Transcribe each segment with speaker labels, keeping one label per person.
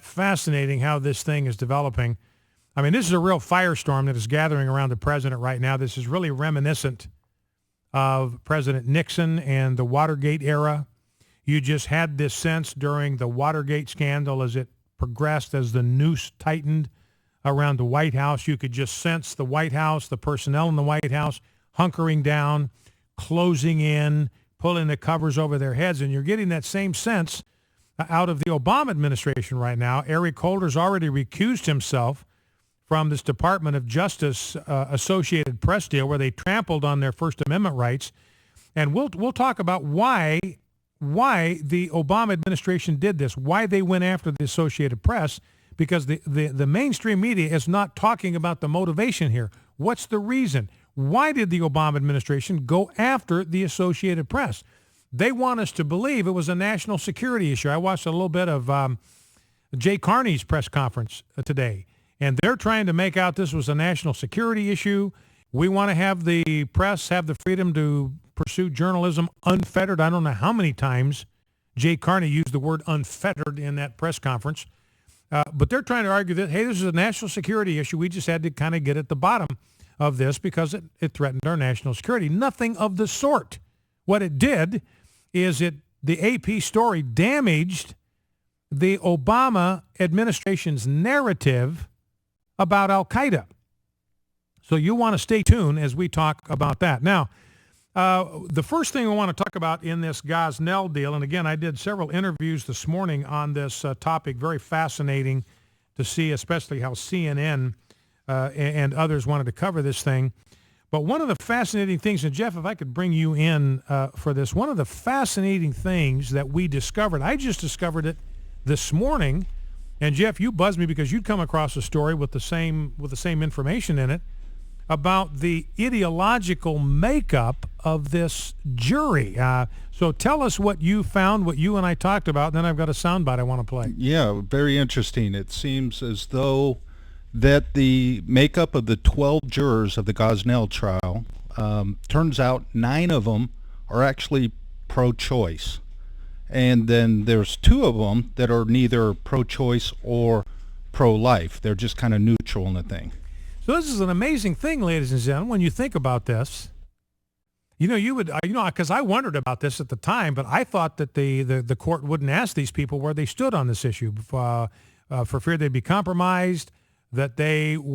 Speaker 1: Fascinating how this thing is developing. I mean, this is a real firestorm that is gathering around the president right now. This is really reminiscent of President Nixon and the Watergate era. You just had this sense during the Watergate scandal as it progressed, as the noose tightened around the White House. You could just sense the White House, the personnel in the White House, hunkering down, closing in, pulling the covers over their heads. And you're getting that same sense out of the Obama administration right now. Eric Holder's already recused himself from this Department of Justice Associated Press deal where they trampled on their First Amendment rights. And we'll talk about why the Obama administration did this, why they went after the Associated Press, because the mainstream media is not talking about the motivation here. What's the reason? Why did the Obama administration go after the Associated Press? They want us to believe it was a national security issue. I watched a little bit of Jay Carney's press conference today, and they're trying to make out this was a national security issue. We want to have the press have the freedom to pursue journalism unfettered. I don't know how many times Jay Carney used the word unfettered in that press conference, but they're trying to argue that, hey, this is a national security issue. We just had to kind of get at the bottom of this because it threatened our national security. Nothing of the sort. What it did is the AP story damaged the Obama administration's narrative about Al-Qaeda. So you want to stay tuned as we talk about that. Now, the first thing I want to talk about in this Gosnell deal, and again, I did several interviews this morning on this topic, very fascinating to see, especially how CNN and others wanted to cover this thing. But one of the fascinating things, and Jeff, if I could bring you in for this, one of the fascinating things that we discovered, I just discovered it this morning, and Jeff, you buzzed me because you'd come across a story with the same information in it about the ideological makeup of this jury. So tell us what you found, what you and I talked about, and then I've got a soundbite I want to play.
Speaker 2: Yeah, very interesting. It seems as though that the makeup of the 12 jurors of the Gosnell trial, turns out 9 of them are actually pro-choice. And then there's 2 of them that are neither pro-choice or pro-life. They're just kind of neutral in the thing.
Speaker 1: So this is an amazing thing, ladies and gentlemen, when you think about this. Because I wondered about this at the time, but I thought that the court wouldn't ask these people where they stood on this issue for fear they'd be compromised, that the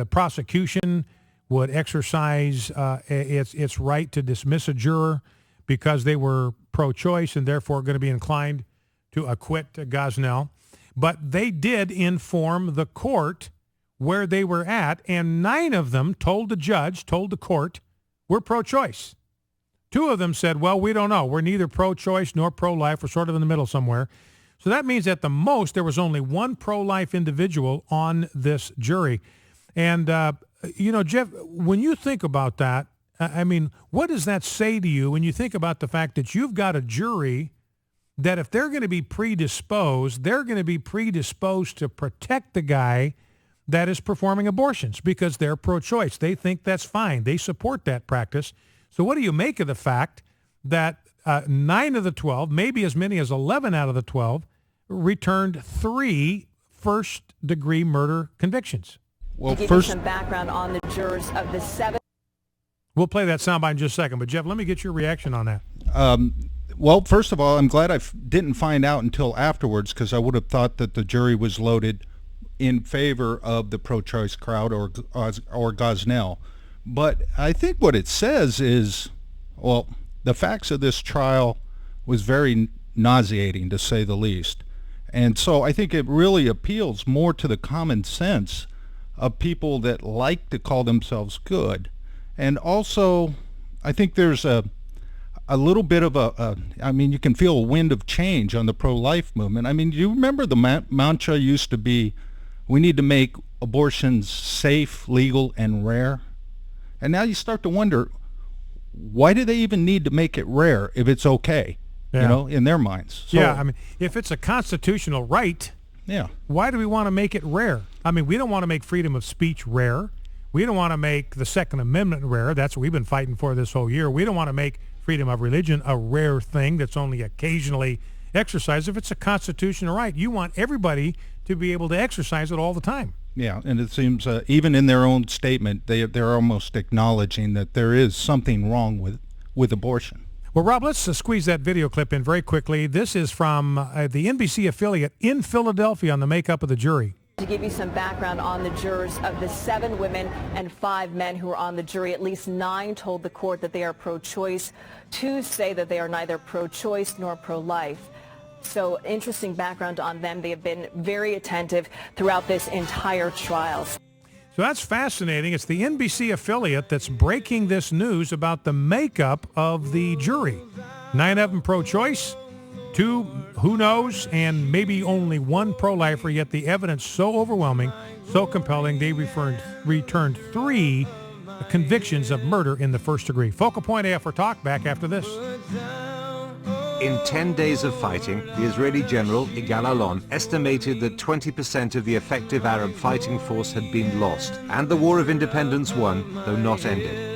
Speaker 1: prosecution would exercise its right to dismiss a juror because they were pro-choice and therefore going to be inclined to acquit Gosnell. But they did inform the court where they were at, and 9 of them told the court, we're pro-choice. 2 of them said, well, we don't know. We're neither pro-choice nor pro-life. We're sort of in the middle somewhere. So that means at the most there was only 1 pro-life individual on this jury. And, Jeff, when you think about that, I mean, what does that say to you when you think about the fact that you've got a jury that if they're going to be predisposed, they're going to be predisposed to protect the guy that is performing abortions because they're pro-choice. They think that's fine. They support that practice. So what do you make of the fact that 9 of the 12, maybe as many as 11 out of the 12, returned 3 first-degree murder convictions?
Speaker 3: Well, to give you some background on the jurors of the 7.
Speaker 1: We'll play that soundbite in just a second. But, Jeff, let me get your reaction on that.
Speaker 2: Well, first of all, I'm glad I didn't find out until afterwards because I would have thought that the jury was loaded in favor of the pro-choice crowd or Gosnell. But I think what it says is, well, the facts of this trial was very nauseating, to say the least. And so I think it really appeals more to the common sense of people that like to call themselves good. And also, I think there's a little bit of you can feel a wind of change on the pro-life movement. I mean, do you remember the mantra used to be, we need to make abortions safe, legal, and rare? And now you start to wonder, why do they even need to make it rare if it's okay, in their minds? So,
Speaker 1: I mean, if it's a constitutional right, why do we want to make it rare? I mean, we don't want to make freedom of speech rare. We don't want to make the Second Amendment rare. That's what we've been fighting for this whole year. We don't want to make freedom of religion a rare thing that's only occasionally exercise if it's a constitutional right. You want everybody to be able to exercise it all the time.
Speaker 2: Yeah, and it seems even in their own statement, they're almost acknowledging that there is something wrong with abortion.
Speaker 1: Well, Rob, let's squeeze that video clip in very quickly. This is from the NBC affiliate in Philadelphia on the makeup of the jury.
Speaker 3: To give you some background on the jurors, of the 7 women and 5 men who were on the jury, at least 9 told the court that they are pro-choice. 2 say that they are neither pro-choice nor pro-life. So interesting background on them. They have been very attentive throughout this entire trial.
Speaker 1: So that's fascinating. It's the NBC affiliate that's breaking this news about the makeup of the jury. 9 of them pro-choice, 2 who knows, and maybe only 1 pro-lifer, yet the evidence so overwhelming, so compelling, they returned 3 convictions of murder in the first degree. Focal Point AF for Talk, back after this.
Speaker 4: In 10 days of fighting, the Israeli general, Yigal Allon, estimated that 20% of the effective Arab fighting force had been lost, and the War of Independence won, though not ended.